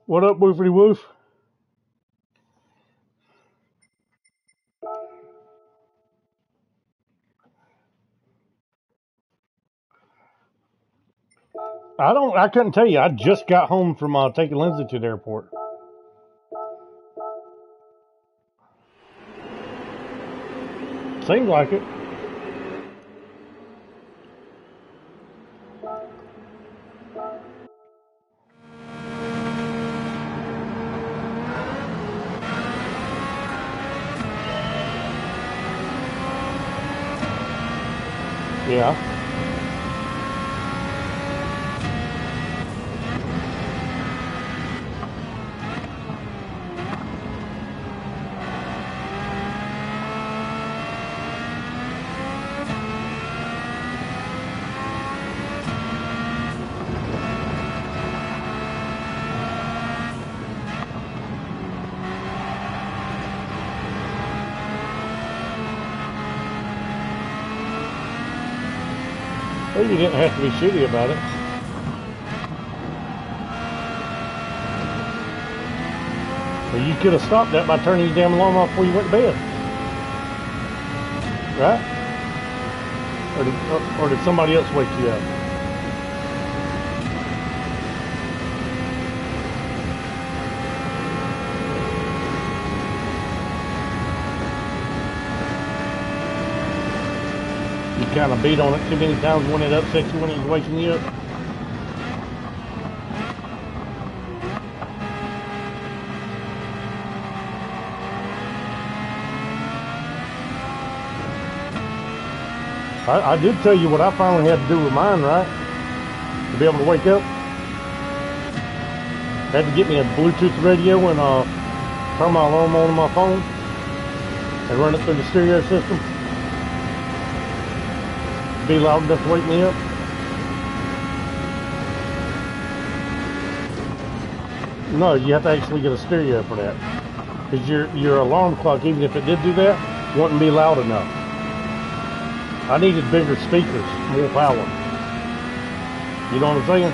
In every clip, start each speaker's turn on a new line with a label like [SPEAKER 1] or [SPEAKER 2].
[SPEAKER 1] What up, Woofity Woof? I couldn't tell you. I just got home from taking Lindsay to the airport. Seems like it. Yeah. Well, you didn't have to be shitty about it. Well, you could have stopped that by turning your damn alarm off before you went to bed. Right? Or did somebody else wake you up? You kind of beat on it too many times when it upsets you when it's waking you up. I did tell you what I finally had to do with mine, right? To be able to wake up. Had to get me a Bluetooth radio and turn my alarm on my phone and run it through the stereo system. Be loud enough to wake me up. No, you have to actually get a stereo for that. Because your alarm clock, even if it did do that, wouldn't be loud enough. I needed bigger speakers, more power. You know what I'm saying?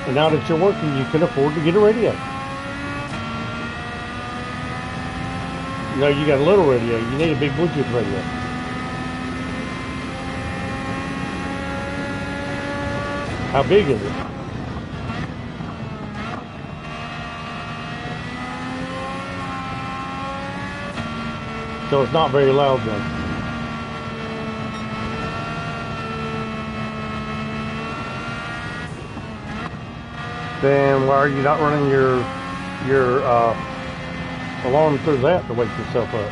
[SPEAKER 1] And now that you're working, you can afford to get a radio. You know, you got a little radio. You need a big Bluetooth radio. How big is it? So it's not very loud then. Then why are you not running your alarm through that to wake yourself up?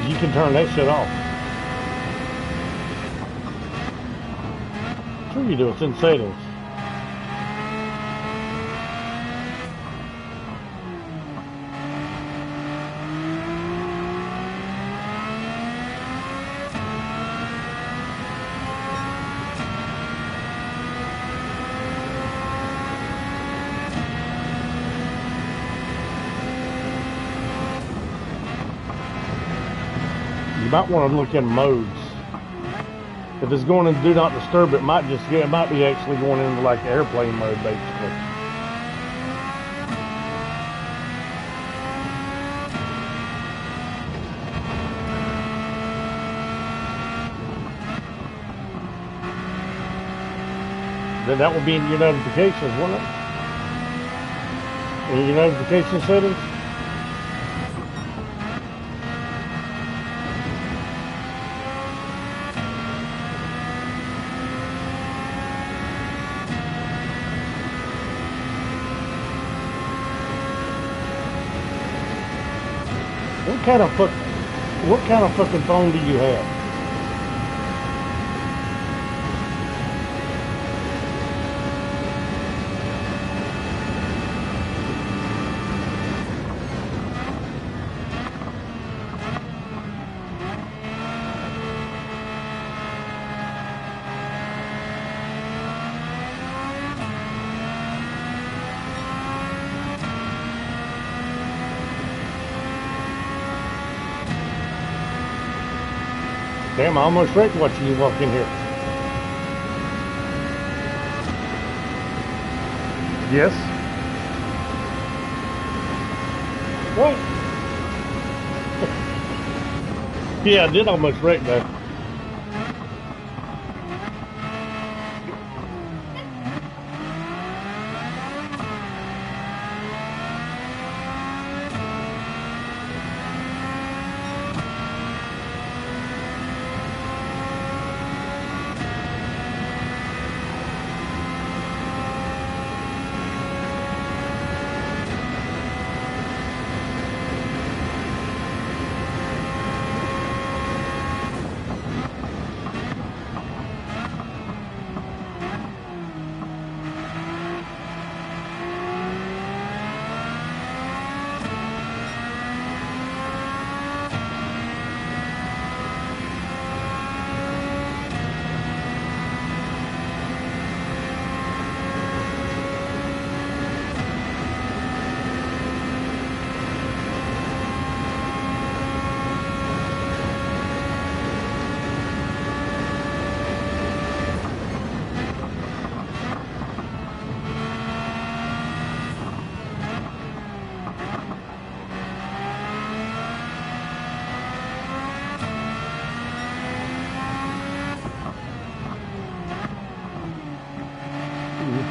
[SPEAKER 1] You can turn that shit off. Sure you do, it's in settings. might want to look in modes. If it's going into do not disturb, it might just it might be actually going into like airplane mode basically. Then that will be in your notifications, won't it? In your notification settings. What kind of fucking phone do you have? Damn, I almost wrecked watching you walk in here. Yes? What? Yeah, I did almost wreck though.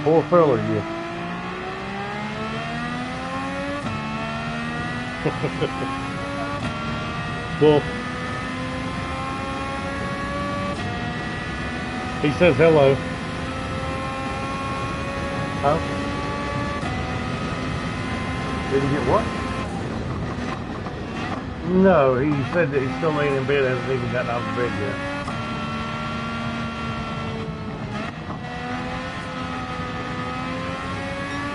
[SPEAKER 1] Poor fella, you. Well, he says hello. Huh? Did he get what? No, he said that he's still laying in bed, hasn't even gotten out of bed yet.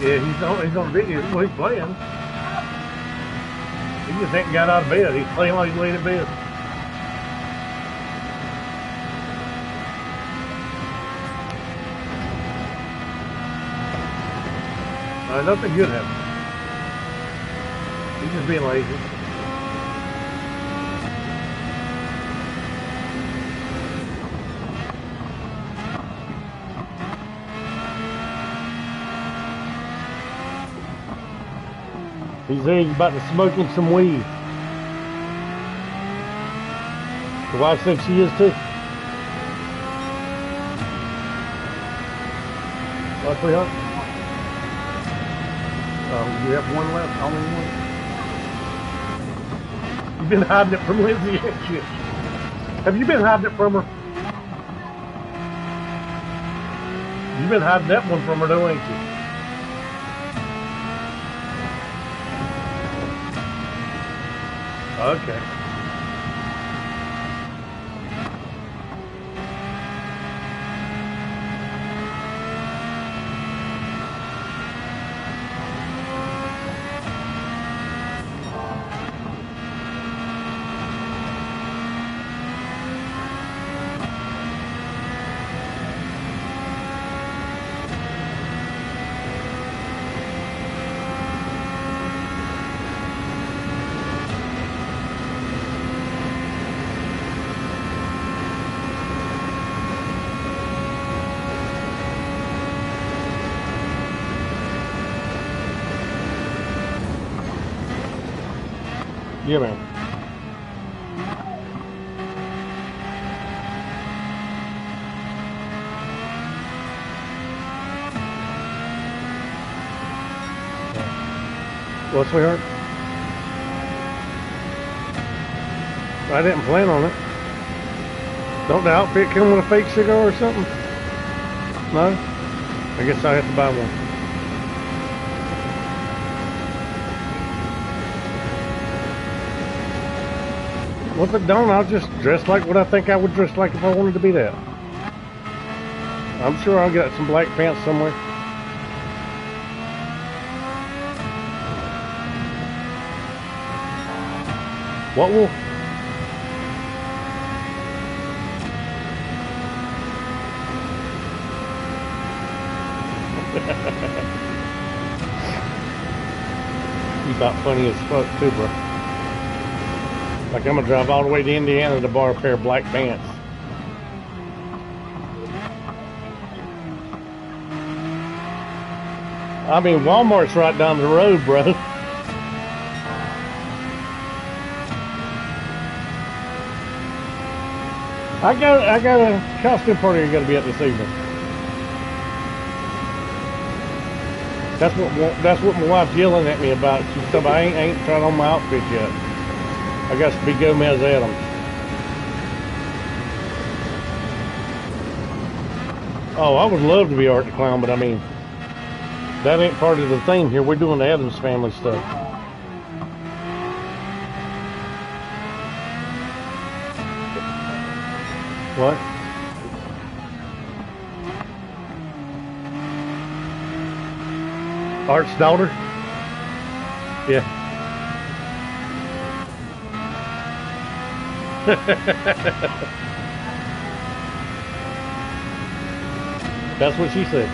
[SPEAKER 1] Yeah, he's on video. Well, he's playing. He just ain't got out of bed. He's playing while he's laying in bed. Nothing good happened. He's just being lazy. He said he's about to smoke him some weed. The wife said she is too. What, sweetheart? You have one left, only one. You've been hiding it from Lindsay, ain't you? Have you been hiding it from her? You've been hiding that one from her though, ain't you? Okay. Yeah, man. Well, sweetheart, I didn't plan on it. Don't the outfit come with a fake cigar or something? No? I guess I have to buy one. Well, if it don't, I'll just dress like what I think I would dress like if I wanted to be that. I'm sure I'll get some black pants somewhere. What will? You about funny as fuck too, bro. Like I'm gonna drive all the way to Indiana to borrow a pair of black pants. I mean, Walmart's right down the road, bro. I got a costume party I gotta be at this evening. That's what my wife's yelling at me about. She said I ain't tried on my outfit yet. I got to be Gomez Adams. Oh, I would love to be Art the Clown, but I mean, that ain't part of the theme here. We're doing the Addams Family stuff. What? Art's daughter? Yeah. That's what she said.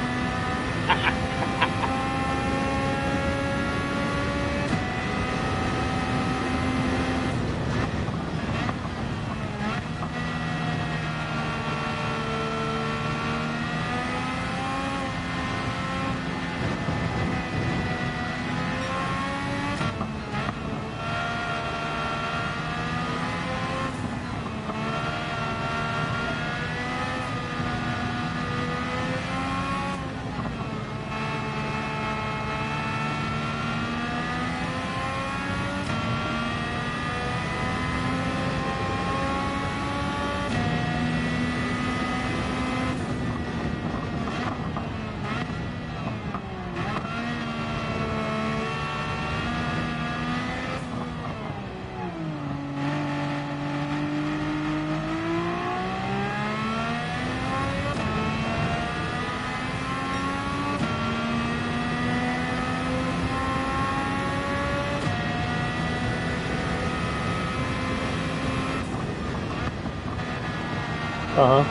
[SPEAKER 1] Uh-huh.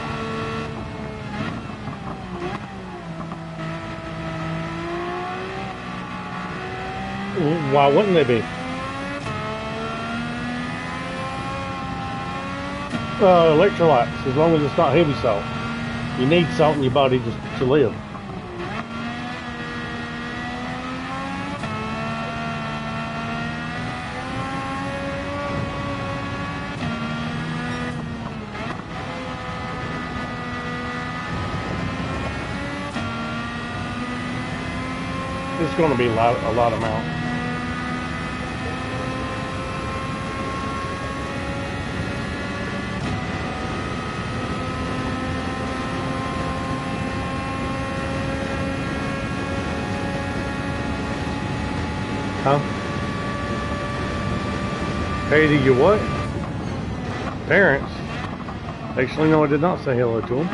[SPEAKER 1] Why wouldn't they be? Electrolytes, as long as it's not heavy salt. You need salt in your body just to live. It's going to be a lot amount. Huh? Hey, to your what? Parents? Actually, no, I did not say hello to them.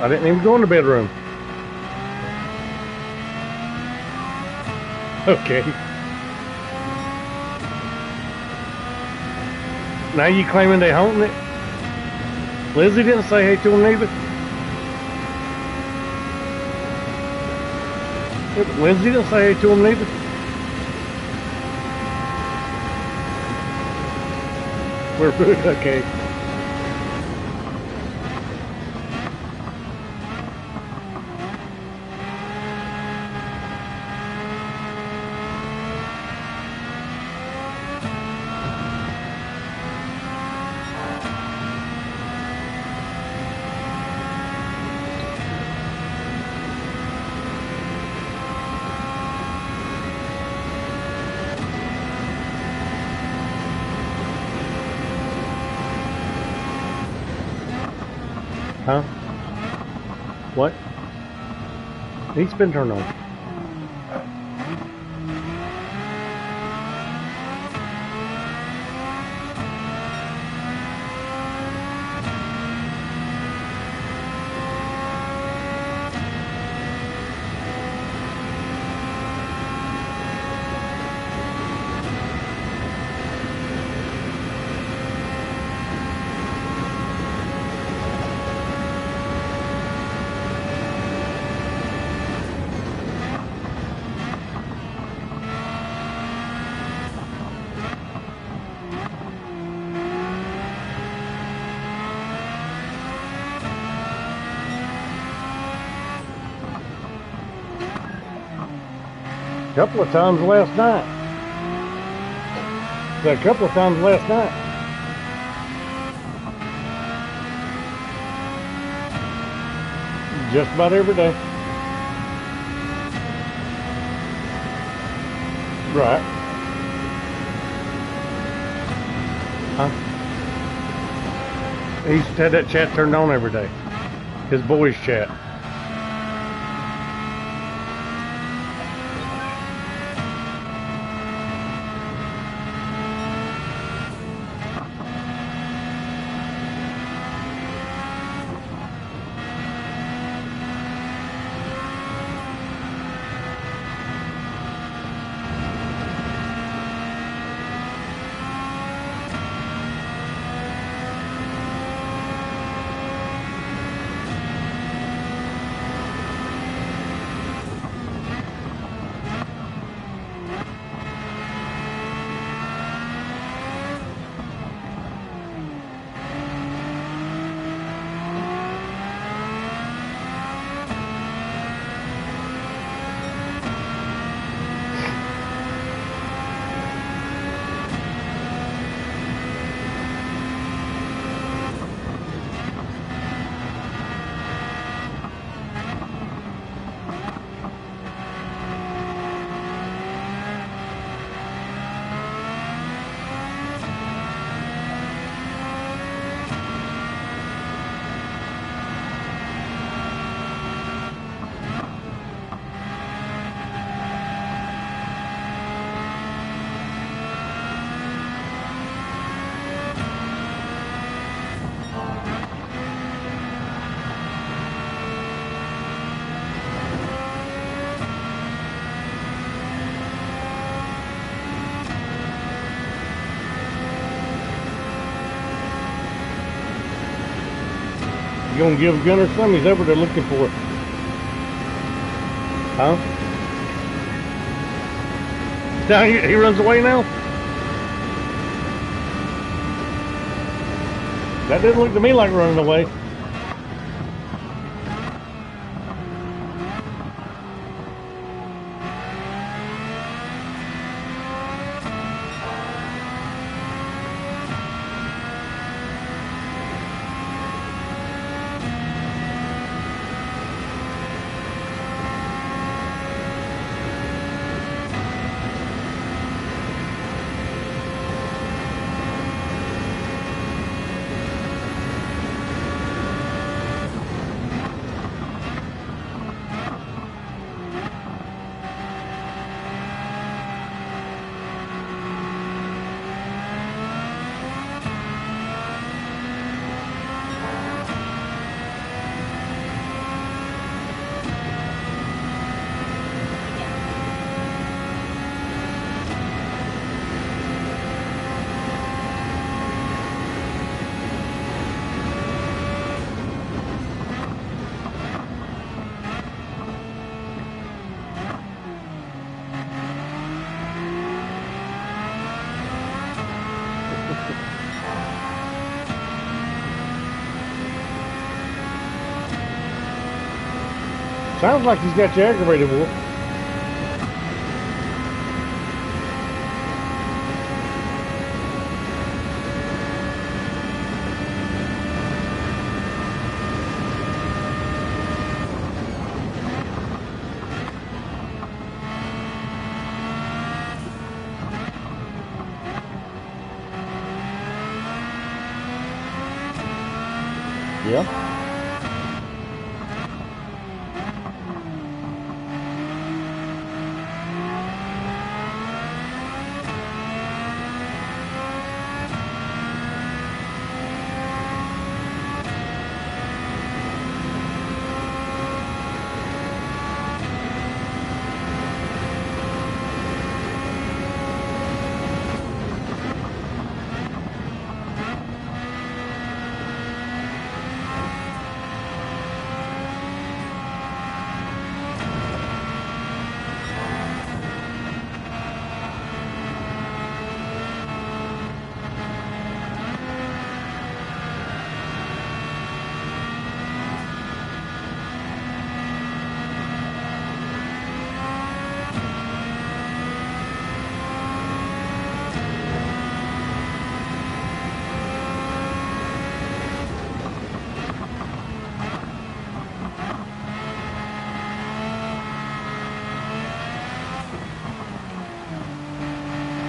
[SPEAKER 1] I didn't even go in the bedroom. Okay. Now you claiming they haunting it? Lizzie didn't say hey to them neither. Lindsay didn't say hey to them neither. We're okay. Huh? What? He's been turned on. A couple of times last night. A couple of times last night. Just about every day. Right. Huh? He's had that chat turned on every day. His boys chat. You gonna give Gunner some? He's over there looking for it. Huh? Now he runs away now? That didn't look to me like running away. Sounds like he's got you aggravated, Wolf. Yeah.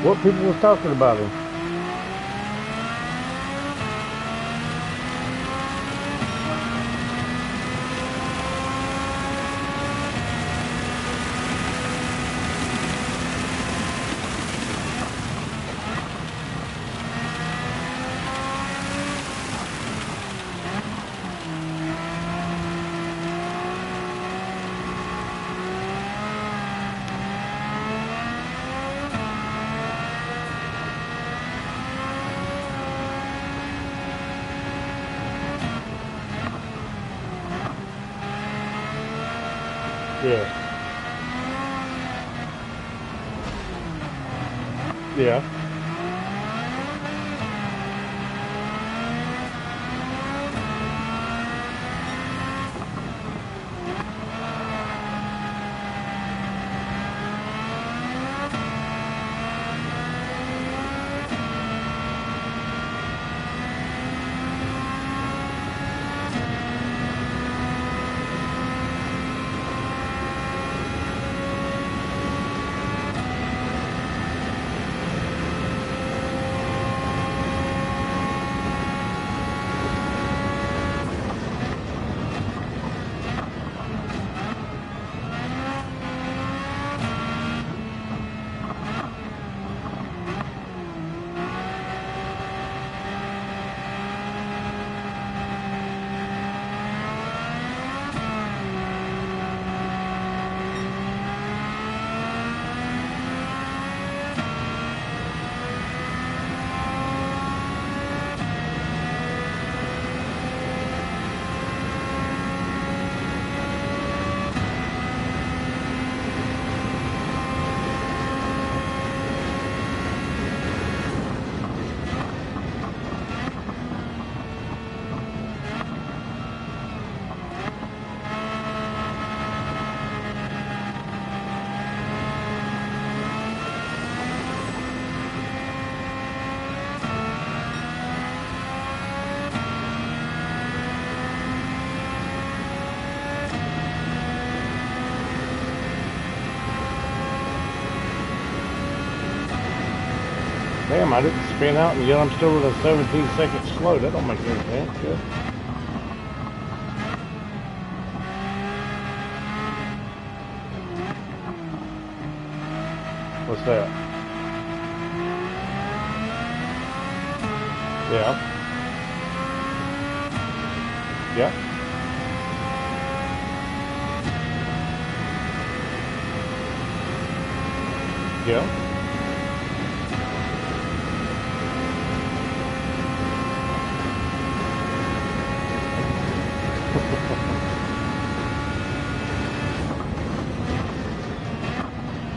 [SPEAKER 1] What people was talking about him? Yeah. Yeah. Damn, I didn't spin out and yet I'm still with a 17-second slow. That don't make any sense. Good. What's that? Yeah. Yeah. Yeah.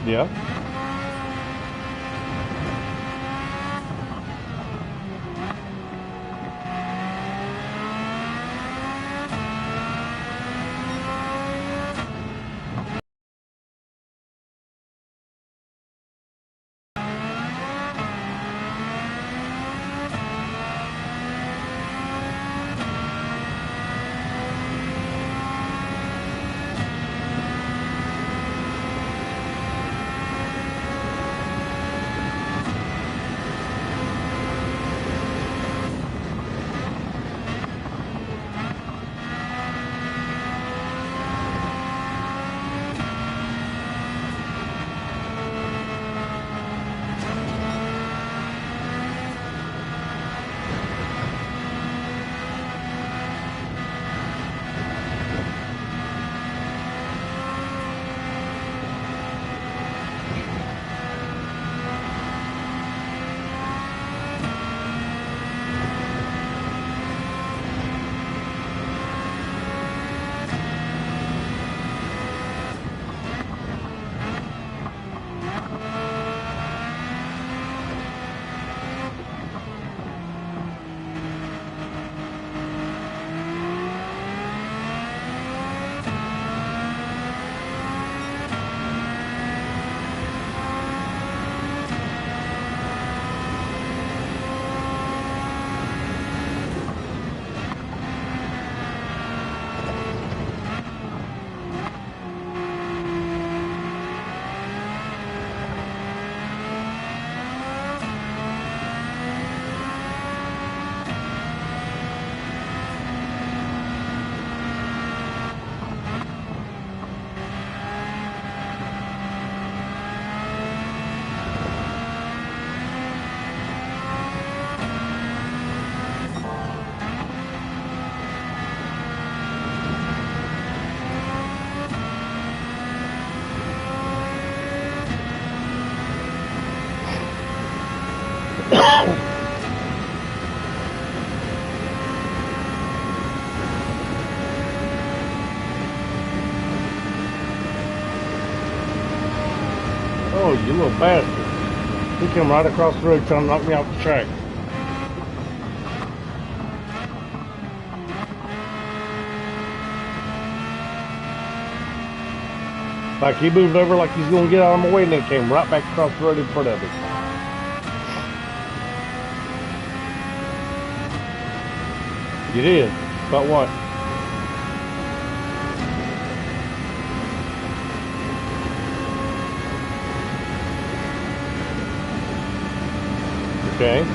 [SPEAKER 1] Yeah. Oh, you little bastard. He came right across the road trying to knock me off the track. Like he moved over like he's gonna get out of my way and then came right back across the road in front of me. You did? About what? Okay.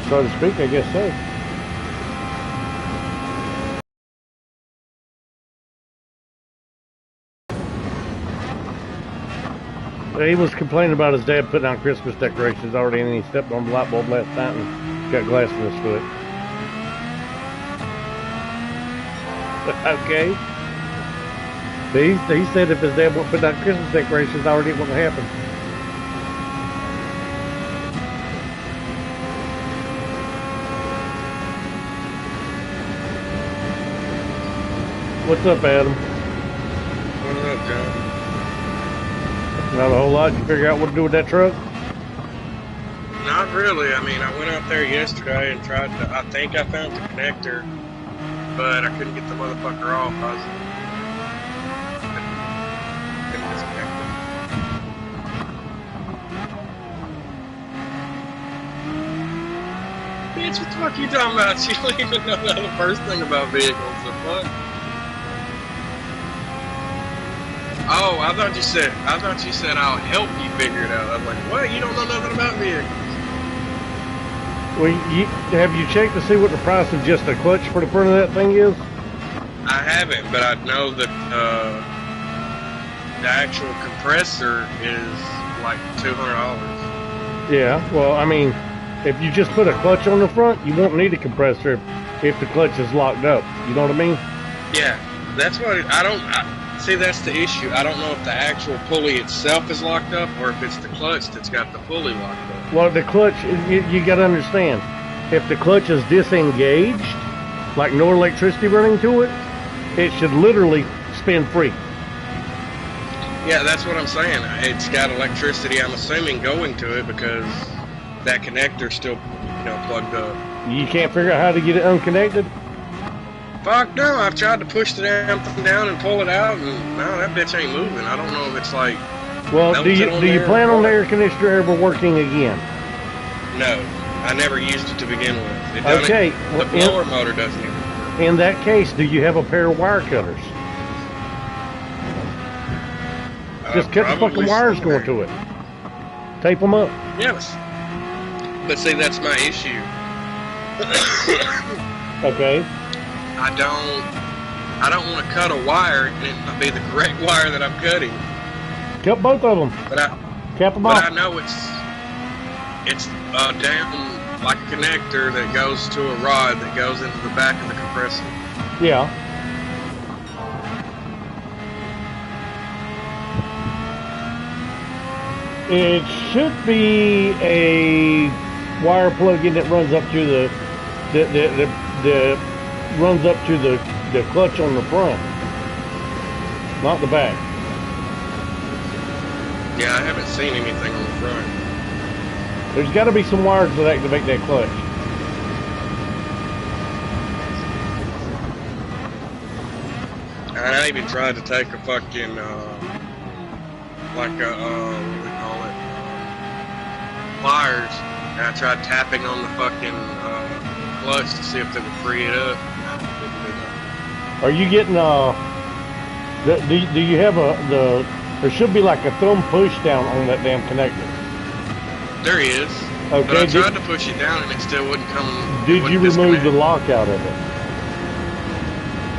[SPEAKER 1] So to speak, I guess so. He was complaining about his dad putting out Christmas decorations already, and he stepped on the light bulb last night and got glass in his foot. Okay. He said if his dad won't put out Christmas decorations already, it wouldn't happen. What's up, Adam?
[SPEAKER 2] What's up, John?
[SPEAKER 1] Not a whole lot. You figure out what to do with that truck?
[SPEAKER 2] Not really. I mean, I went out there yesterday and tried to, I think I found the connector, but I couldn't get the motherfucker off. I couldn't disconnect it. Bitch, what the fuck you talking about? You don't even know the first thing about vehicles. The fuck? Oh, I thought you said I'll help you figure it out. I was like, what? You don't know nothing about vehicles.
[SPEAKER 1] Well, have you checked to see what the price of just a clutch for the front of that thing is?
[SPEAKER 2] I haven't, but I know that the actual compressor is like $200.
[SPEAKER 1] Yeah, well, I mean, if you just put a clutch on the front, you won't need a compressor if the clutch is locked up. You know what I mean?
[SPEAKER 2] Yeah, that's what see, that's the issue. I don't know if the actual pulley itself is locked up or if it's the clutch that's got the pulley locked up.
[SPEAKER 1] Well, the clutch, you got to understand, if the clutch is disengaged, like no electricity running to it, it should literally spin free.
[SPEAKER 2] Yeah, that's what I'm saying. It's got electricity, I'm assuming, going to it because that connector's still, plugged up.
[SPEAKER 1] You can't figure out how to get it unconnected?
[SPEAKER 2] Fuck no, I've tried to push the damn thing down and pull it out, and no, that bitch ain't moving. I don't know if it's like...
[SPEAKER 1] Well, do you plan on the air conditioner ever working again?
[SPEAKER 2] No, I never used it to begin with.
[SPEAKER 1] Okay.
[SPEAKER 2] The blower motor doesn't even work.
[SPEAKER 1] In that case, do you have a pair of wire cutters? Just cut the fucking wires going to it. Tape them up.
[SPEAKER 2] Yes. But see, that's my issue.
[SPEAKER 1] Okay.
[SPEAKER 2] I don't want to cut a wire and it might be the correct wire that I'm cutting.
[SPEAKER 1] Cut both of them. Cap them off.
[SPEAKER 2] But I know it's down like a connector that goes to a rod that goes into the back of the compressor.
[SPEAKER 1] Yeah. It should be a wire plug-in that runs up to the runs up to the clutch on the front, not the back.
[SPEAKER 2] Yeah, I haven't seen anything on the front.
[SPEAKER 1] There's got to be some wires that activate that clutch.
[SPEAKER 2] And I even tried to take a fucking what do we call it, pliers, and I tried tapping on the fucking clutch to see if they would free it up.
[SPEAKER 1] Are you getting do you have there should be like a thumb push down on that damn connector?
[SPEAKER 2] There is.
[SPEAKER 1] Okay.
[SPEAKER 2] But I tried to push it down and it still wouldn't come.
[SPEAKER 1] Did you remove the lock out of it?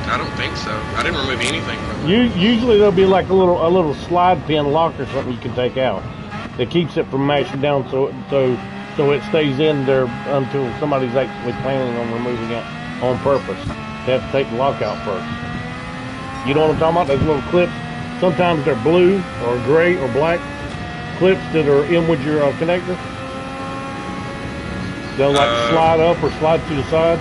[SPEAKER 2] I don't think so. I didn't remove anything from it.
[SPEAKER 1] Usually there'll be like a little slide pin lock or something you can take out that keeps it from mashing down, so it stays in there until somebody's actually planning on removing it on purpose. They have to take the lock out first. You know what I'm talking about? Those little clips. Sometimes they're blue or gray or black clips that are in with your connector. They'll like slide up or slide to the side.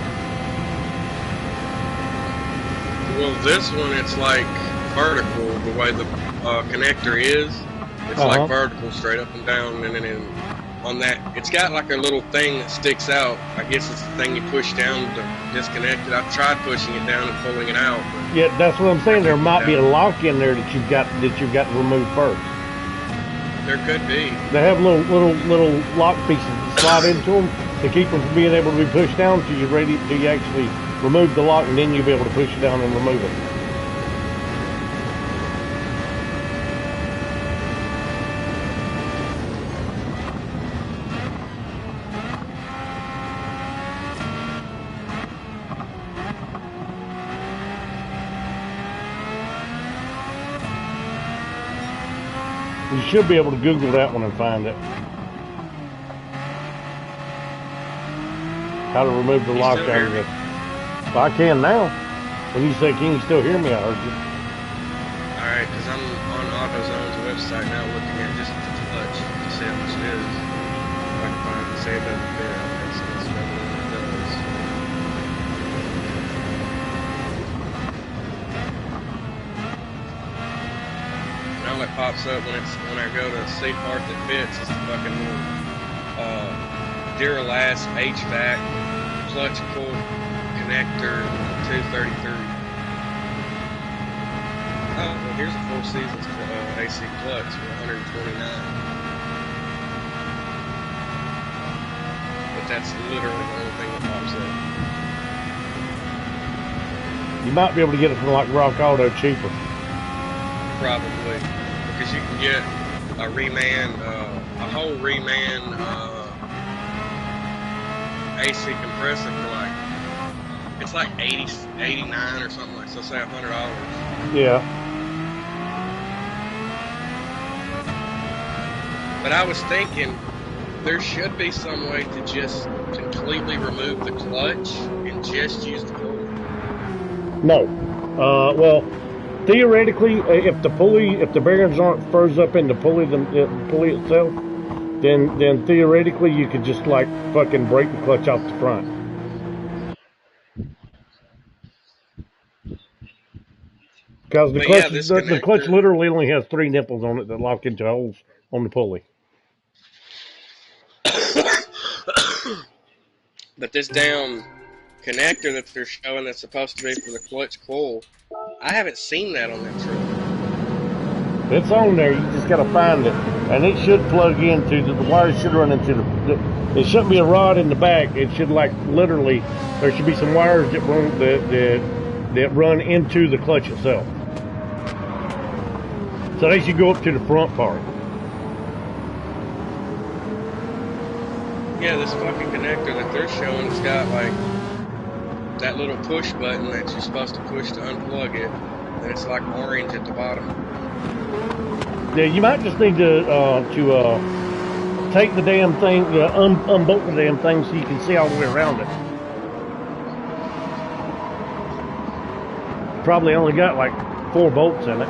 [SPEAKER 2] Well, this one, it's like vertical, the way the connector is. It's like vertical, straight up and down, and then on that, it's got like a little thing that sticks out. I guess it's the thing you push down to disconnect it. I've tried pushing it down and pulling it out.
[SPEAKER 1] Yeah, that's what I'm saying. There might be a lock in there that you've got to remove first.
[SPEAKER 2] There could be.
[SPEAKER 1] They have little lock pieces that slide into them to keep them from being able to be pushed down till you're ready, till you actually remove the lock, and then you'll be able to push it down and remove it. You should be able to Google that one and find it. How to remove the lock out of it. Well, I can now. When you say, can you still hear me? I heard you.
[SPEAKER 2] Alright, because I'm on AutoZone's website now looking at just the clutch to see how much it is. If I can find it, say it doesn't fit. Okay, so let's go with what it does. Now it pops up when I go to see part that fits. It's the fucking little Duralast HVAC clutch pull connector 233. Oh, well, here's a Four Seasons AC clutch for $129. But that's literally the only thing that pops up.
[SPEAKER 1] You might be able to get it from like Rock Auto cheaper.
[SPEAKER 2] Probably, because you can get a reman, a whole reman AC compressor for like, it's like 89 or something like, so say $100.
[SPEAKER 1] Yeah.
[SPEAKER 2] But I was thinking there should be some way to just completely remove the clutch and just use the pulley.
[SPEAKER 1] No. Well, theoretically, if the bearings aren't froze up in the pulley itself, then theoretically you could just like fucking break the clutch off the front. Because the clutch literally only has 3 nipples on it that lock into holes on the pulley.
[SPEAKER 2] But this damn connector that they're showing that's supposed to be for the clutch coil, I haven't seen that on that truck.
[SPEAKER 1] It's on there. You just got to find it, and it should plug into the wires. Should run into it shouldn't be a rod in the back. It should like literally. There should be some wires that run into the clutch itself. So they should go up to the front part.
[SPEAKER 2] Yeah, this fucking connector that they're showing has got like that little push button that you're supposed to push to unplug it, and it's like orange at the bottom.
[SPEAKER 1] Yeah, you might just need to take the damn thing, unbolt the damn thing so you can see all the way around it. Probably only got like 4 bolts in it.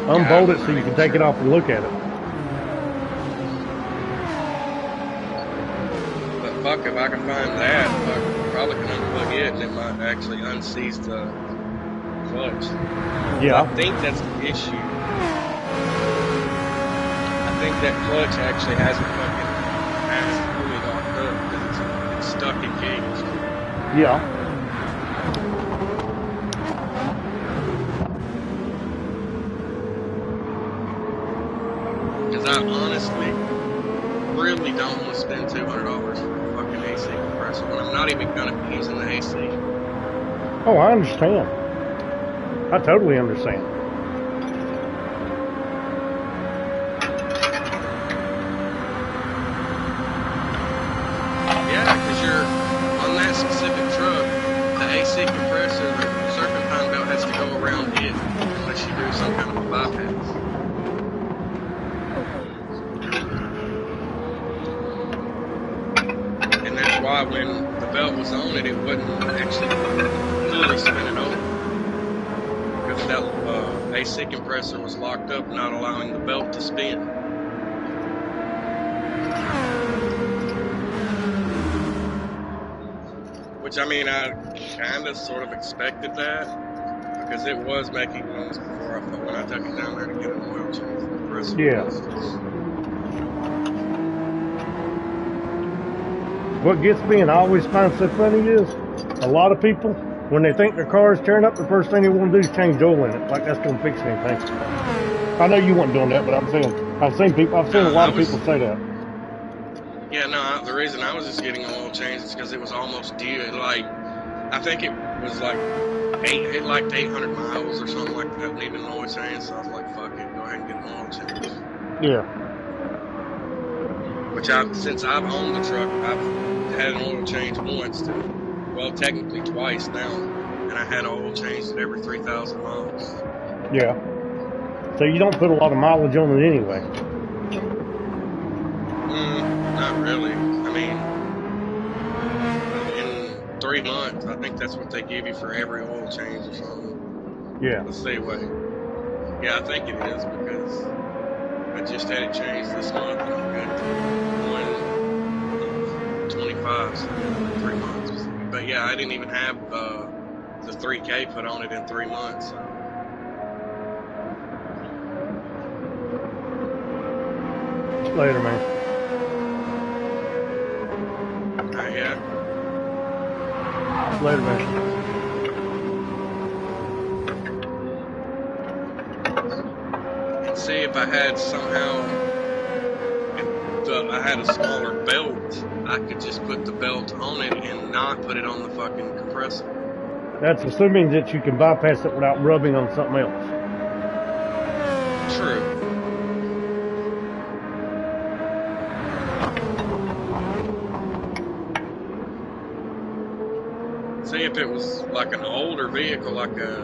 [SPEAKER 1] Unbolt it so you can take it off and look at it.
[SPEAKER 2] But fuck, if I can find that, I probably can unplug it and it might actually unseize the clutch.
[SPEAKER 1] Yeah.
[SPEAKER 2] I think that's the issue. I think that clutch actually hasn't fully locked up because it's stuck engaged.
[SPEAKER 1] Yeah.
[SPEAKER 2] Because I honestly really don't want to spend $200 for a fucking AC compressor when I'm not even going to be using the AC.
[SPEAKER 1] Oh, I understand. I totally understand.
[SPEAKER 2] Yeah, because you're on that specific truck, the AC compressor can actually fully spin it over. Because that AC compressor was locked up, not allowing the belt to spin. Which, I mean, I kind of sort of expected that, because it was making noise before when I took it down there to get an oil change. The compressor
[SPEAKER 1] What gets me and I always find so funny is a lot of people, when they think their car is tearing up, the first thing they want to do is change oil in it, like that's going to fix anything. I know you weren't doing that, but I've seen a lot of people say that.
[SPEAKER 2] Yeah, no, the reason I was just getting an oil change is because it was almost due. I think it was like 800 miles or something like that, needing an oil change. So I was like, fuck it, go ahead and get an oil change.
[SPEAKER 1] Yeah.
[SPEAKER 2] Which since I've owned the truck, I've had an oil change once, well, technically twice now, and I had an oil change at every 3,000 miles.
[SPEAKER 1] Yeah. So you don't put a lot of mileage on it anyway.
[SPEAKER 2] Not really. I mean, in 3 months, I think that's what they give you for every oil change or something.
[SPEAKER 1] Yeah.
[SPEAKER 2] Let's see, wait. Yeah, I think it is, because I just had it changed this month, and I'm good to 125, so 3 months. But yeah, I didn't even have the 3K put on it in 3 months. So.
[SPEAKER 1] Later, man.
[SPEAKER 2] Yeah.
[SPEAKER 1] Later, man.
[SPEAKER 2] And see, if I had somehow, I had a smaller belt, I could just put the belt on it and not put it on the fucking compressor.
[SPEAKER 1] That's assuming that you can bypass it without rubbing on something else.
[SPEAKER 2] True. See, if it was like an older vehicle, like a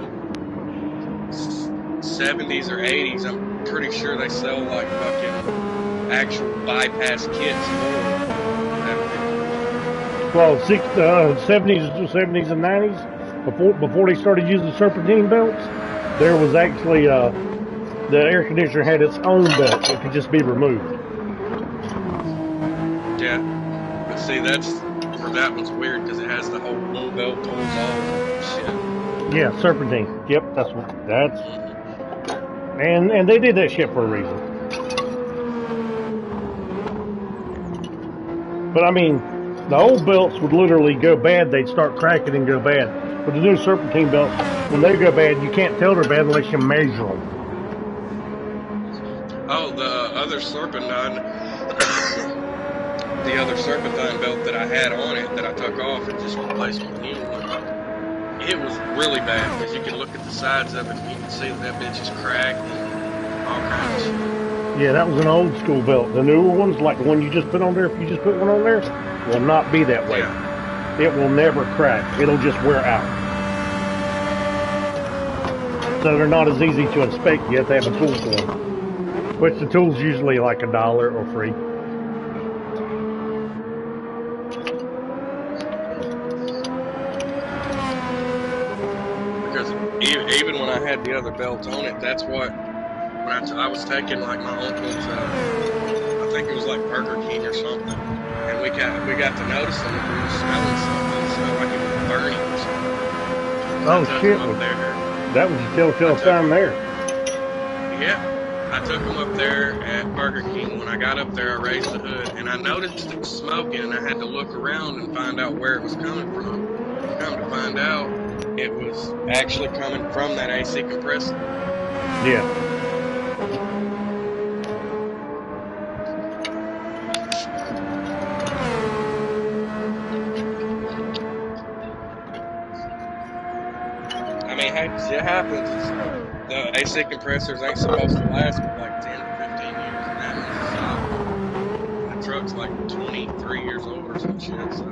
[SPEAKER 2] 70s or 80s, I'm pretty sure they sell like fucking actual bypass kits for that.
[SPEAKER 1] Well, 70s and 90s, before they started using serpentine belts, there was actually the air conditioner had its own belt that could just be removed.
[SPEAKER 2] Yeah, but see, that one's weird because it has the whole blue belt pulls off shit.
[SPEAKER 1] Yeah, serpentine. Yep, that's and they did that shit for a reason. But I mean, the old belts would literally go bad. They'd start cracking and go bad. But the new serpentine belts, when they go bad, you can't tell they're bad unless you measure them.
[SPEAKER 2] Oh, the other serpentine belt that I had on it that I took off and just replaced with a new one, it was really bad because you can look at the sides of it and you can see that bitch is cracked and all kinds of shit.
[SPEAKER 1] Yeah, that was an old school belt. The newer ones, like the one you just put on there, if you just put one on there, will not be that way.
[SPEAKER 2] Yeah.
[SPEAKER 1] It will never crack. It'll just wear out. So they're not as easy to inspect. You have to have a tool for them. Which the tool's usually like $1 or free.
[SPEAKER 2] Because even when I had the other belt on it, that's what, when I was taking like my uncle's, I think it was like Burger King or something, and we got to noticing that we were smelling something, so like it was burning or something.
[SPEAKER 1] Oh shit! That was a telltale sign there.
[SPEAKER 2] Yeah. I took them up there at Burger King. When I got up there, I raised the hood, and I noticed it was smoking, and I had to look around and find out where it was coming from. Come to find out, it was actually coming from that AC compressor.
[SPEAKER 1] Yeah.
[SPEAKER 2] I mean, hey, shit happens. The AC compressors ain't supposed to last for like 10 or 15 years, and that truck's like 23 years old or some shit, so.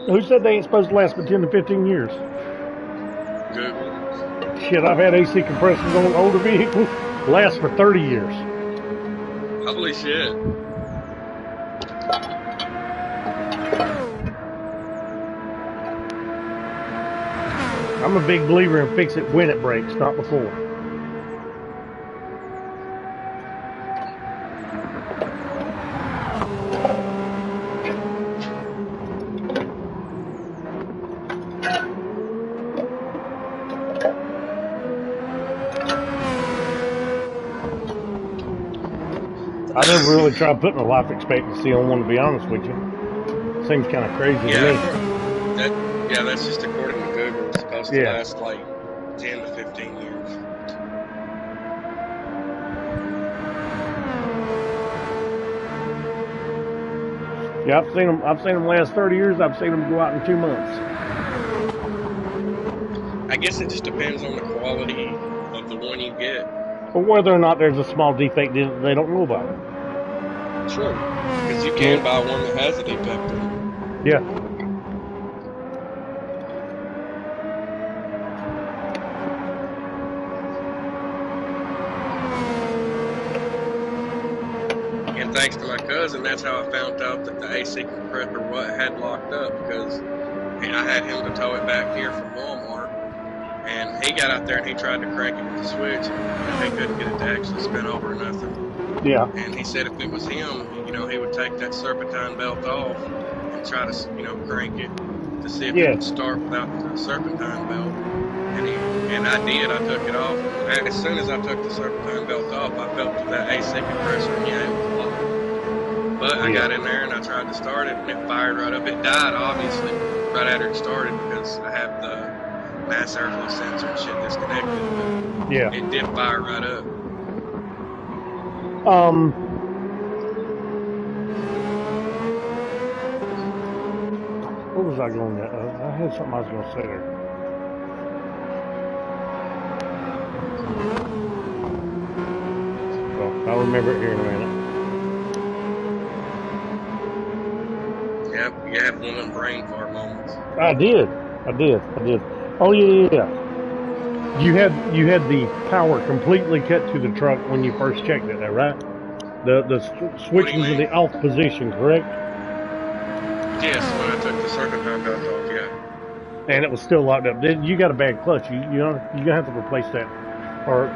[SPEAKER 1] Who said they ain't supposed to last for 10 to 15 years?
[SPEAKER 2] Google.
[SPEAKER 1] Shit, I've had AC compressors on older vehicles last for 30 years.
[SPEAKER 2] Holy shit.
[SPEAKER 1] I'm a big believer in fix it when it breaks, not before. I never really tried putting a life expectancy on one, to be honest with you. Seems kind of crazy to me.
[SPEAKER 2] That's just according to Google. It's supposed to last like 10 to 15 years.
[SPEAKER 1] Yeah, I've seen them last 30 years. I've seen them go out in 2 months.
[SPEAKER 2] I guess it just depends on the quality of the one you get.
[SPEAKER 1] Or whether or not there's a small defect that they don't know about.
[SPEAKER 2] True. Because you can buy one that has a defect in it.
[SPEAKER 1] Yeah.
[SPEAKER 2] And thanks to my cousin, that's how I found out that the AC compressor had locked up, because I had him to tow it back here from Walmart. And he got out there and he tried to crank it with the switch, and he couldn't get it to actually spin over or nothing.
[SPEAKER 1] Yeah.
[SPEAKER 2] And he said if it was him, he would take that serpentine belt off and try to, crank it to see if it would start without the serpentine belt. And I did. I took it off. And as soon as I took the serpentine belt off, I felt that AC compressor, and it was locked. But I got in there and I tried to start it, and it fired right up. It died, obviously, right after it started, because I have the mass airflow sensor and shit disconnected. But it did fire right up.
[SPEAKER 1] What was I going to? I had something I was going to say there. Well, I'll remember it here in a minute.
[SPEAKER 2] Yep, you have one of them brain fart moments.
[SPEAKER 1] I did. Oh yeah. You had the power completely cut to the truck when you first checked it, there, right? The switch was in the off position, correct?
[SPEAKER 2] Yes, when I took the serpentine belt off, yeah.
[SPEAKER 1] And it was still locked up. You got a bad clutch. You're gonna have to replace that, or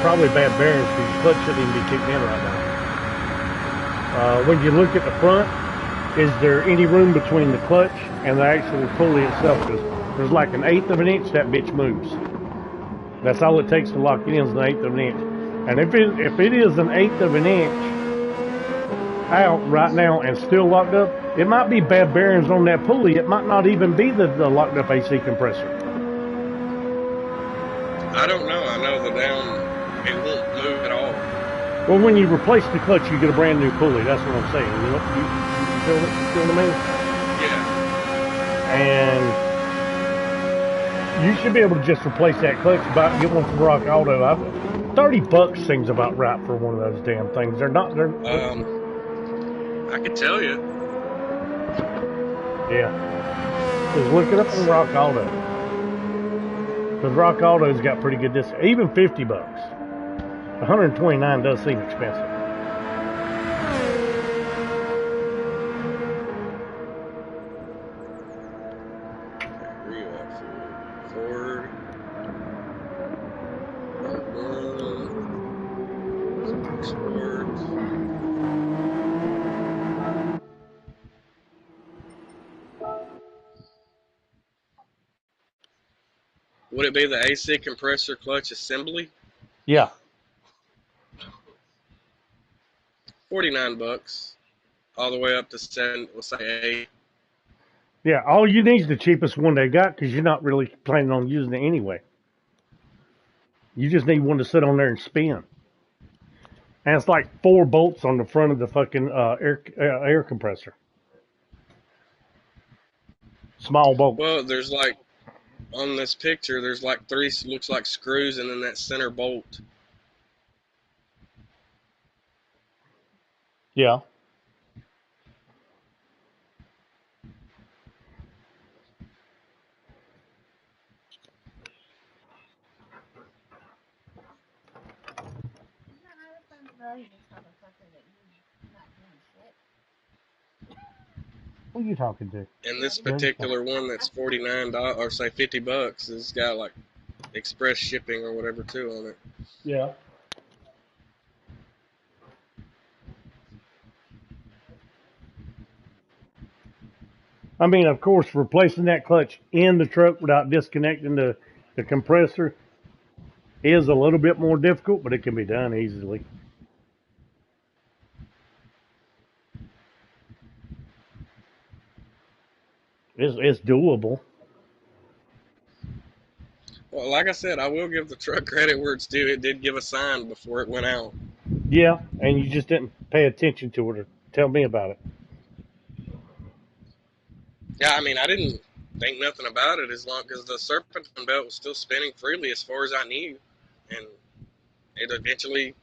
[SPEAKER 1] probably bad bearings, because your clutch shouldn't even be kicked in right now. When you look at the front, is there any room between the clutch and the actual pulley itself? Because there's like an 1/8 of an inch that bitch moves. That's all it takes to lock it in, is an 1/8 of an inch. And if it is an 1/8 of an inch out right now and still locked up, it might be bad bearings on that pulley. It might not even be the locked up AC compressor.
[SPEAKER 2] I don't know. I know it won't move at all.
[SPEAKER 1] Well, when you replace the clutch, you get a brand new pulley. That's what I'm saying. You feel what I mean?
[SPEAKER 2] Yeah.
[SPEAKER 1] And you should be able to just replace that clutch, get one from Rock Auto. $30 seems about right for one of those damn things. They're not.
[SPEAKER 2] I could tell you.
[SPEAKER 1] Yeah. Just look it up on Rock Auto. Because Rock Auto's got pretty good discount. Even $50. $129 does seem expensive.
[SPEAKER 2] Ford. Export. Would it be the AC compressor clutch assembly?
[SPEAKER 1] Yeah.
[SPEAKER 2] $49, all the way up to let's say 8.
[SPEAKER 1] Yeah, all you need is the cheapest one they got, because you're not really planning on using it anyway. You just need one to sit on there and spin. And it's like 4 bolts on the front of the fucking air compressor. Small bolts.
[SPEAKER 2] Well, there's like, on this picture, there's like 3, looks like screws, and then that center bolt.
[SPEAKER 1] Yeah. Who are you talking to?
[SPEAKER 2] And this
[SPEAKER 1] Yeah,
[SPEAKER 2] particular one that's $49 or say $50 has got like express shipping or whatever too on it.
[SPEAKER 1] yeah. I mean, of course, replacing that clutch in the truck without disconnecting the compressor is a little bit more difficult, but it can be done easily. It's doable.
[SPEAKER 2] Well, like I said, I will give the truck credit where it's due. It did give a sign before it went out.
[SPEAKER 1] Yeah, and you just didn't pay attention to it or tell me about it.
[SPEAKER 2] Yeah, I mean, I didn't think nothing about it as long as the serpentine belt was still spinning freely as far as I knew. And it eventually,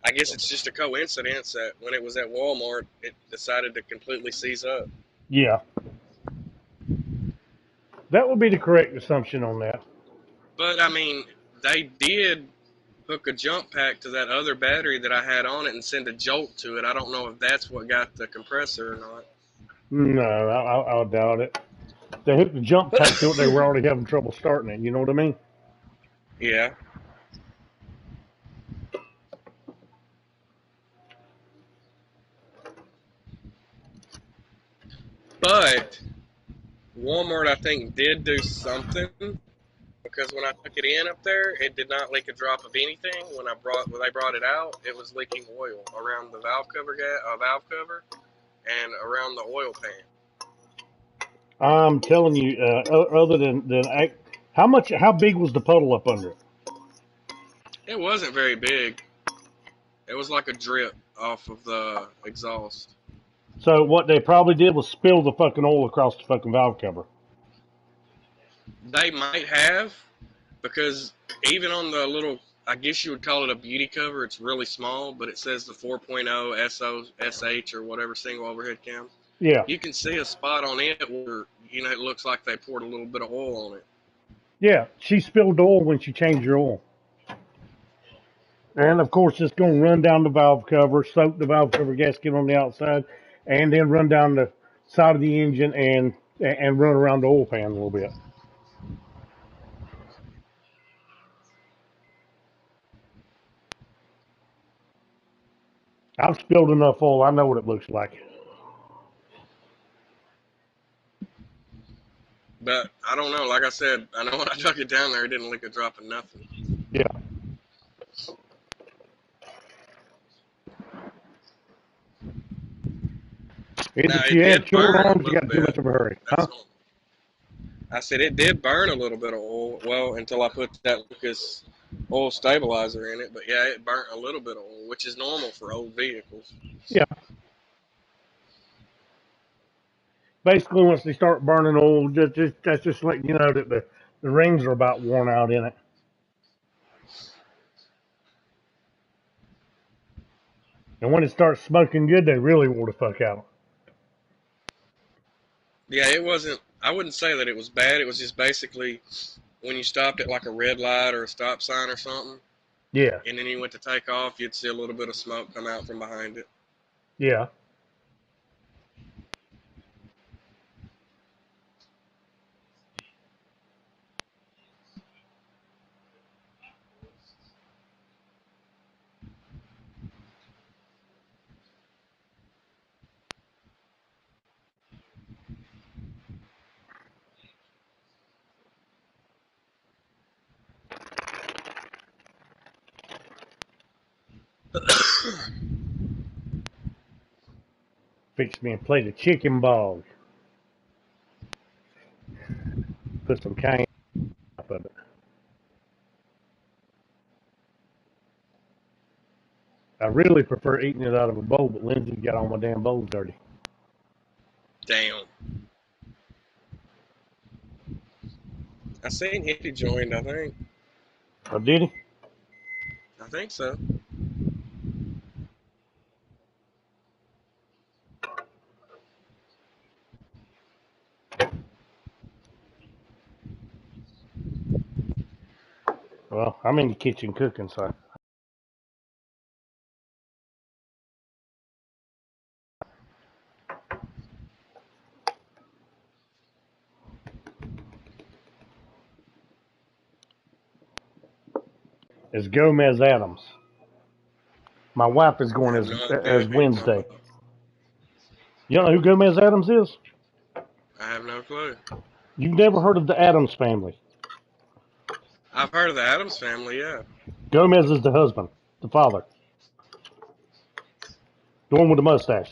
[SPEAKER 2] I guess it's just a coincidence that when it was at Walmart, it decided to completely seize up.
[SPEAKER 1] Yeah, that would be the correct assumption on that.
[SPEAKER 2] But I mean, they did hook a jump pack to that other battery that I had on it and send a jolt to it. I don't know if that's what got the compressor or not.
[SPEAKER 1] No, I doubt it. They hooked the jump pack to it. They were already having trouble starting it. You know what I mean?
[SPEAKER 2] Yeah. But Walmart, I think, did do something because when I took it in up there, it did not leak a drop of anything. When they brought it out, it was leaking oil around the valve cover, and around the oil pan.
[SPEAKER 1] I'm telling you, other than how big was the puddle up under it?
[SPEAKER 2] It wasn't very big. It was like a drip off of the exhaust.
[SPEAKER 1] So what they probably did was spill the fucking oil across the fucking valve cover.
[SPEAKER 2] They might have, because even on the little, I guess you would call it a beauty cover, it's really small, but it says the 4.0 SH or whatever single overhead cam.
[SPEAKER 1] Yeah,
[SPEAKER 2] You can see a spot on it where, it looks like they poured a little bit of oil on it.
[SPEAKER 1] yeah. She spilled oil when she changed your oil, and of course it's going to run down the valve cover, soak the valve cover gasket on the outside, and then run down the side of the engine and run around the oil pan a little bit. I've spilled enough oil. I know what it looks like.
[SPEAKER 2] But I don't know. Like I said, I know when I took it down there, it didn't leak a drop of nothing.
[SPEAKER 1] Yeah.
[SPEAKER 2] Now,
[SPEAKER 1] If
[SPEAKER 2] it
[SPEAKER 1] you had
[SPEAKER 2] did
[SPEAKER 1] short
[SPEAKER 2] burn a
[SPEAKER 1] arms, you
[SPEAKER 2] little
[SPEAKER 1] got too
[SPEAKER 2] bit.
[SPEAKER 1] much of a hurry, huh?
[SPEAKER 2] That's all. I said it did burn a little bit of oil. Well, until I put that Lucas oil stabilizer in it. But yeah, it burnt a little bit of oil, which is normal for old vehicles.
[SPEAKER 1] Yeah. Basically, once they start burning oil, that's just letting you know that the rings are about worn out in it. And when it starts smoking good, they really wore the fuck out.
[SPEAKER 2] Yeah, it wasn't. I wouldn't say that it was bad. It was just basically when you stopped at like a red light or a stop sign or something,
[SPEAKER 1] Yeah.
[SPEAKER 2] and then you went to take off, you'd see a little bit of smoke come out from behind it.
[SPEAKER 1] Yeah. Fix me a plate of chicken balls. Put some cayenne on top of it. I really prefer eating it out of a bowl, but Lindsay got all my damn bowls dirty.
[SPEAKER 2] Damn. I seen he joined. I think.
[SPEAKER 1] Oh, did he?
[SPEAKER 2] I think so.
[SPEAKER 1] Well, I'm in the kitchen cooking, so. as Gomez Adams. My wife is
[SPEAKER 2] I
[SPEAKER 1] going
[SPEAKER 2] have no idea
[SPEAKER 1] as
[SPEAKER 2] who you're talking
[SPEAKER 1] Wednesday.
[SPEAKER 2] about.
[SPEAKER 1] You don't know who Gomez Adams is?
[SPEAKER 2] I have no clue.
[SPEAKER 1] You've never heard of the Adams family.
[SPEAKER 2] I've heard of the Adams family, yeah.
[SPEAKER 1] Gomez is the husband, the father, the one with the mustache.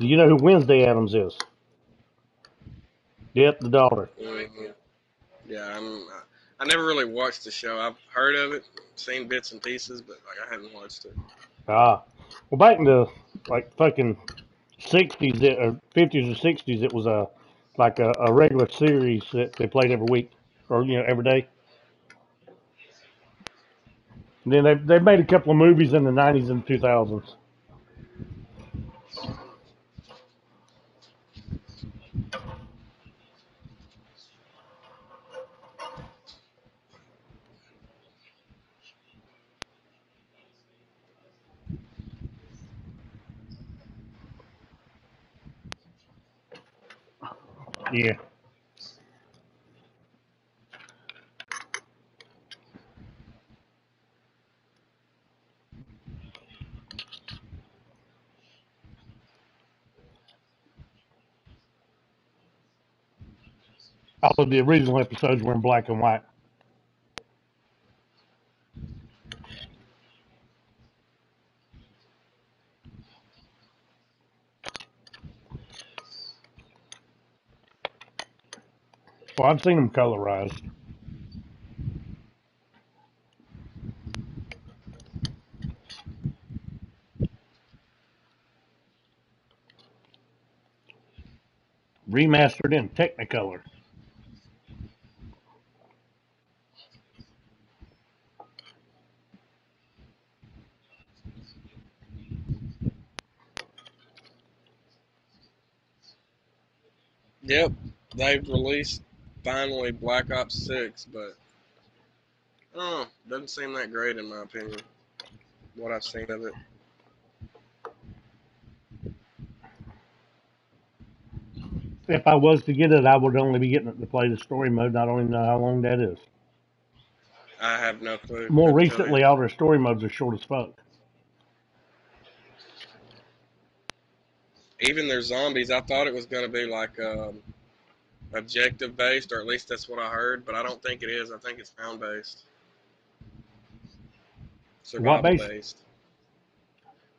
[SPEAKER 1] Do you know who Wednesday Adams is? Yep, the daughter.
[SPEAKER 2] Mhm. Yeah, I never really watched the show. I've heard of it, seen bits and pieces, but like I haven't watched it.
[SPEAKER 1] Ah, well, back in the like fucking 60s or 50s or 60s, it was a regular series that they played every week or every day. And then they made a couple of movies in the 90s and 2000s. Yeah. All of the original episodes were in black and white. Well, I've seen them colorized. Remastered in Technicolor.
[SPEAKER 2] Yep, they've released finally Black Ops 6, but I don't know, doesn't seem that great in my opinion. What I've seen of it.
[SPEAKER 1] If I was to get it, I would only be getting it to play the story mode, and I don't even know how long that is.
[SPEAKER 2] I have no clue.
[SPEAKER 1] More
[SPEAKER 2] Couldn't tell you.
[SPEAKER 1] recently, all their story modes are short as fuck.
[SPEAKER 2] Even their zombies, I thought it was going to be like objective based, or at least that's what I heard, but I don't think it is. I think it's round based,
[SPEAKER 1] What
[SPEAKER 2] survival
[SPEAKER 1] base?
[SPEAKER 2] based.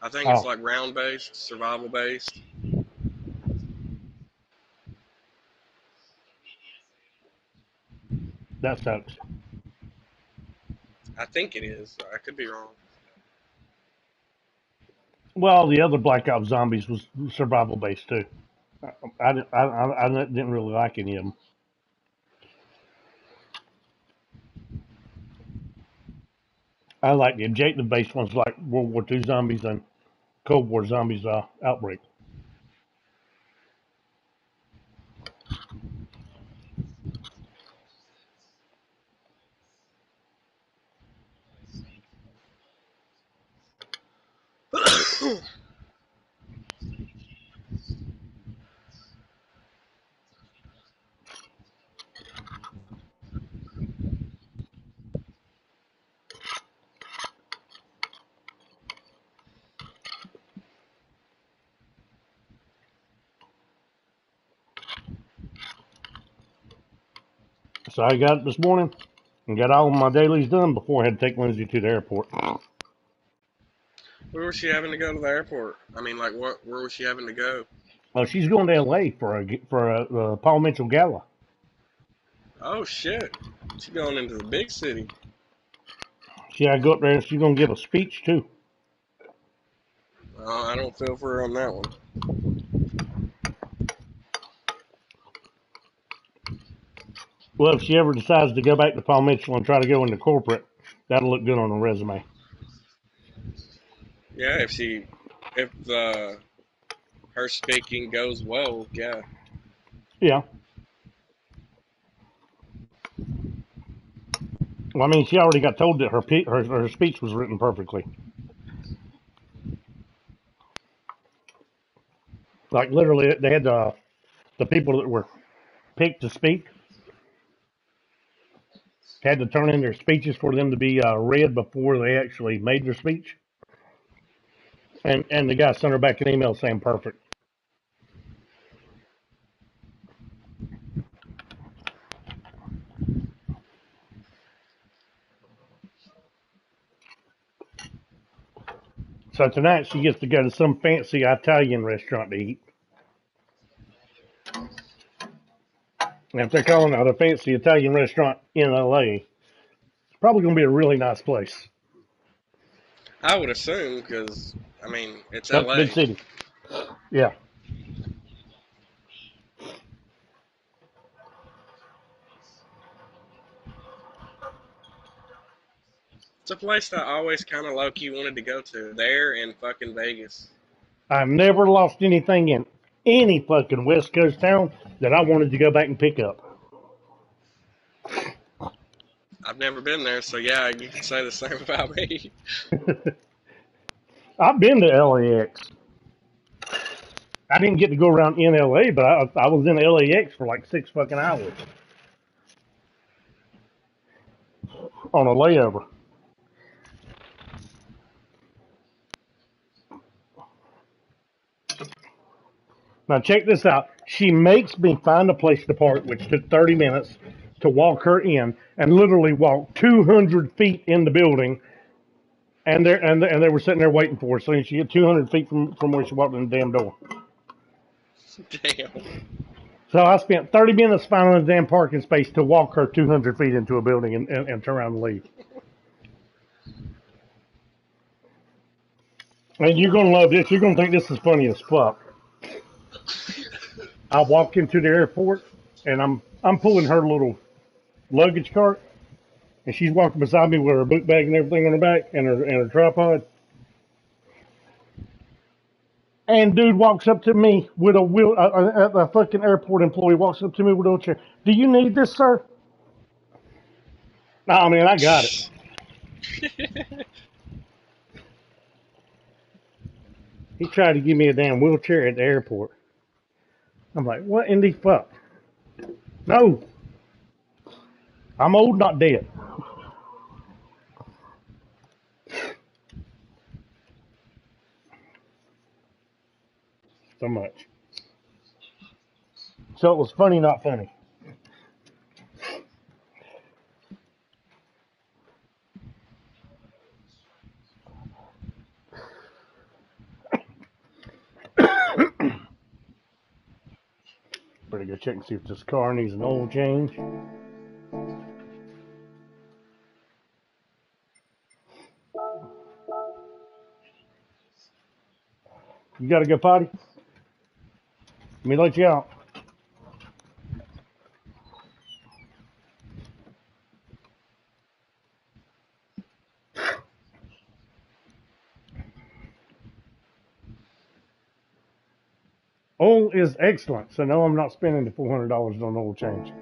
[SPEAKER 2] I think it's
[SPEAKER 1] Oh,
[SPEAKER 2] like round based, survival based.
[SPEAKER 1] that sucks.
[SPEAKER 2] I think it is. I could be wrong.
[SPEAKER 1] Well, the other Black Ops Zombies was survival based too. I didn't really like any of them. I like the objective based ones like World War II Zombies and Cold War Zombies Outbreak. So I got it this morning and got all of my dailies done before I had to take Lindsay to the airport.
[SPEAKER 2] Where was she having to go to the airport? I mean, like, what? Where was she having to go?
[SPEAKER 1] Oh, she's going to LA for a Paul Mitchell gala.
[SPEAKER 2] Oh shit, she going into the big city.
[SPEAKER 1] She got to go up there and she's going to give a speech too.
[SPEAKER 2] I don't feel for her on that one.
[SPEAKER 1] Well, if she ever decides to go back to Paul Mitchell and try to go into corporate, that'll look good on her resume.
[SPEAKER 2] Yeah, if her speaking goes well, yeah.
[SPEAKER 1] Yeah. Well, I mean, she already got told that her speech was written perfectly. Like literally, they had the people that were pick to speak. Had to turn in their speeches for them to be read before they actually made their speech. And the guy sent her back an email saying perfect. So tonight she gets to go to some fancy Italian restaurant to eat. And if they're calling it a fancy Italian restaurant in LA, it's probably going to be a really nice place.
[SPEAKER 2] I would assume, because, I mean, it's
[SPEAKER 1] That's
[SPEAKER 2] LA.
[SPEAKER 1] big city. Yeah.
[SPEAKER 2] It's a place that I always kind of low-key wanted to go to. There in fucking Vegas.
[SPEAKER 1] I've never lost anything in any fucking West Coast town that I wanted to go back and pick up.
[SPEAKER 2] I've never been there, so yeah, you can say the same about me.
[SPEAKER 1] I've been to LAX. I didn't get to go around in LA, but I was in LAX for like 6 fucking hours on a layover. Now check this out. She makes me find a place to park, which took 30 minutes to walk her in, and literally walk 200 feet in the building, and they were sitting there waiting for her. So she get 200 feet from where she walked in the damn door.
[SPEAKER 2] Damn.
[SPEAKER 1] So I spent 30 minutes finding a damn parking space to walk her 200 feet into a building and turn around and leave. And you're going to love this. You're going to think this is funny as fuck. I walk into the airport, and I'm pulling her little luggage cart, and she's walking beside me with her book bag and everything on her back and her tripod. And dude walks up to me with a wheel. A fucking airport employee walks up to me with a wheelchair. Do you need this, sir? Nah, man, I got it. He tried to give me a damn wheelchair at the airport. I'm like, what in the fuck? No. I'm old, not dead. So much. So it was funny, not funny. Better go check and see if this car needs an oil change. You gotta go potty? Let me let you out. Oil is excellent, so no, I'm not spending the $400 on oil change.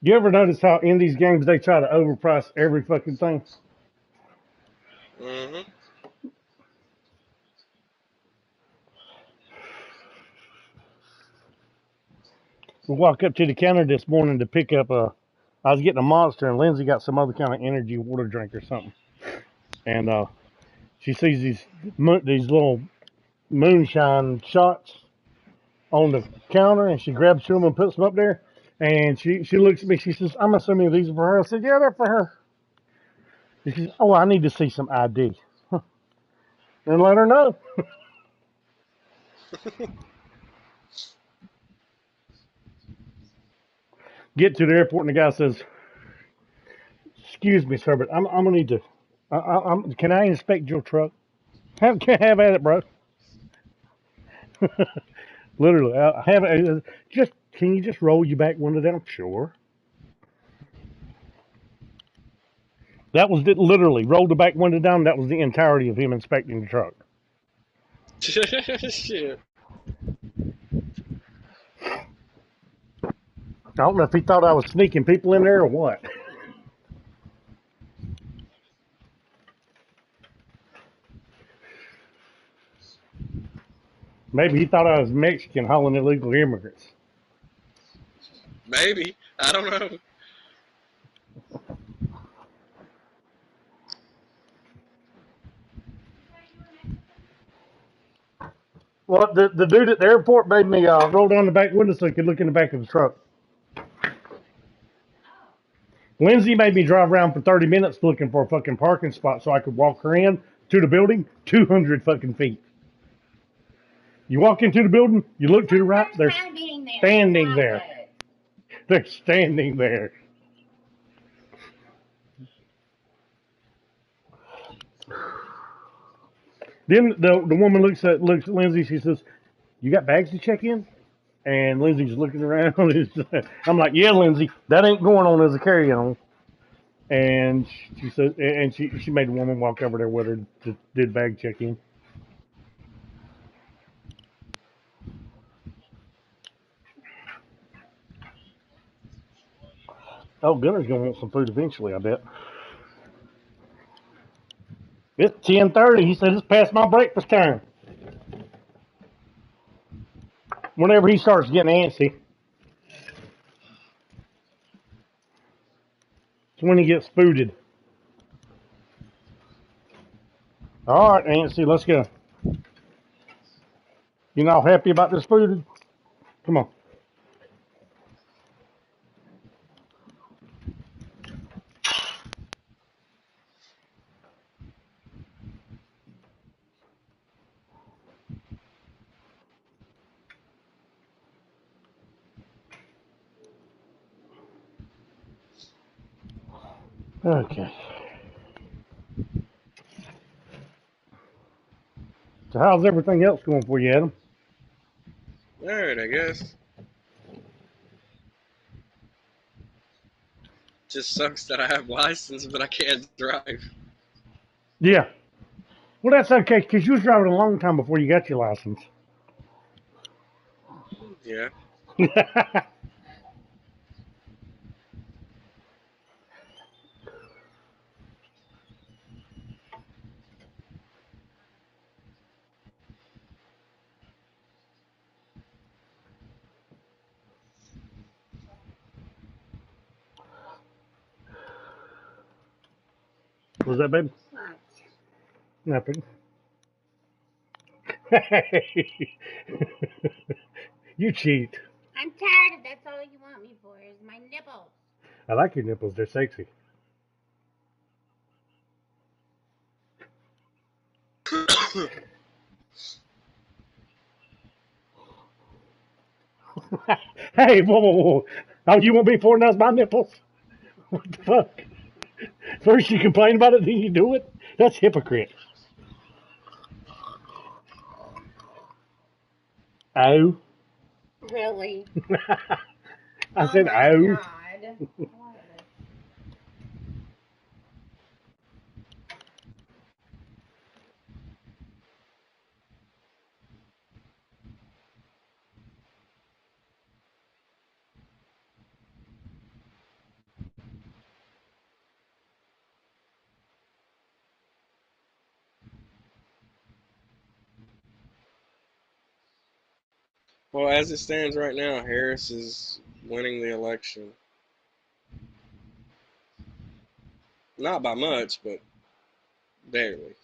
[SPEAKER 1] You ever notice how in these games they try to overprice every fucking thing?
[SPEAKER 2] Mm-hmm.
[SPEAKER 1] We walk up to the counter this morning to pick up I was getting a Monster, and Lindsay got some other kind of energy water drink or something. And she sees these little moonshine shots on the counter, and she grabs two of them and puts them up there. And she looks at me. She says, "I'm assuming these are for her." I said, "Yeah, they're for her." She says, "Oh, I need to see some ID." And let her know. Get to the airport, and the guy says, "Excuse me, sir, but I'm gonna need to. Can I inspect your truck? Have at it, bro." Literally, I have it. Just can you just roll your back window down? Sure. That was it, literally rolled the back window down. That was the entirety of him inspecting the truck.
[SPEAKER 2] Shit.
[SPEAKER 1] I don't know if he thought I was sneaking people in there or what. Maybe he thought I was Mexican hauling illegal immigrants.
[SPEAKER 2] Maybe. I don't know.
[SPEAKER 1] Well, the dude at the airport made me roll down the back window so he could look in the back of the truck. Lindsay made me drive around for 30 minutes looking for a fucking parking spot so I could walk her in to the building, 200 fucking feet. You walk into the building, you look to the right, they're standing there. They're standing there. Then the woman looks at Lindsay. She says, "You got bags to check in?" And Lindsay's looking around. I'm like, "Yeah, Lindsay, that ain't going on as a carry-on." And she said, and she made the woman walk over there with her to did bag check in. Oh, Gunner's gonna want some food eventually, I bet. It's 10:30. He said it's past my breakfast time. Whenever he starts getting antsy, it's when he gets fooded. All right, Nancy, let's go. You not happy about this food? Come on. Okay. So how's everything else going for you, Adam?
[SPEAKER 2] Alright, I guess. Just sucks that I have license, but I can't drive.
[SPEAKER 1] Yeah. Well, that's okay, because you was driving a long time before you got your license.
[SPEAKER 2] Yeah.
[SPEAKER 1] Was that baby?
[SPEAKER 3] What?
[SPEAKER 1] Nothing. You cheat.
[SPEAKER 3] I'm tired of that's all you want me for is my nipples.
[SPEAKER 1] I like your nipples. They're sexy. Hey, whoa, whoa, whoa. Oh, you want me pouring out my nipples? What the fuck? First you complain about it, then you do it? That's hypocrite. Oh.
[SPEAKER 3] Really?
[SPEAKER 1] I
[SPEAKER 3] Oh
[SPEAKER 1] said,
[SPEAKER 3] my
[SPEAKER 1] oh.
[SPEAKER 3] god.
[SPEAKER 2] Well, as it stands right now, Harris is winning the election. Not by much, but barely.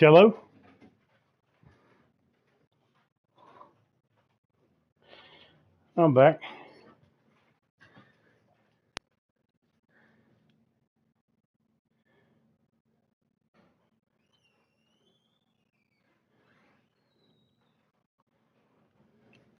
[SPEAKER 1] Hello? I'm back.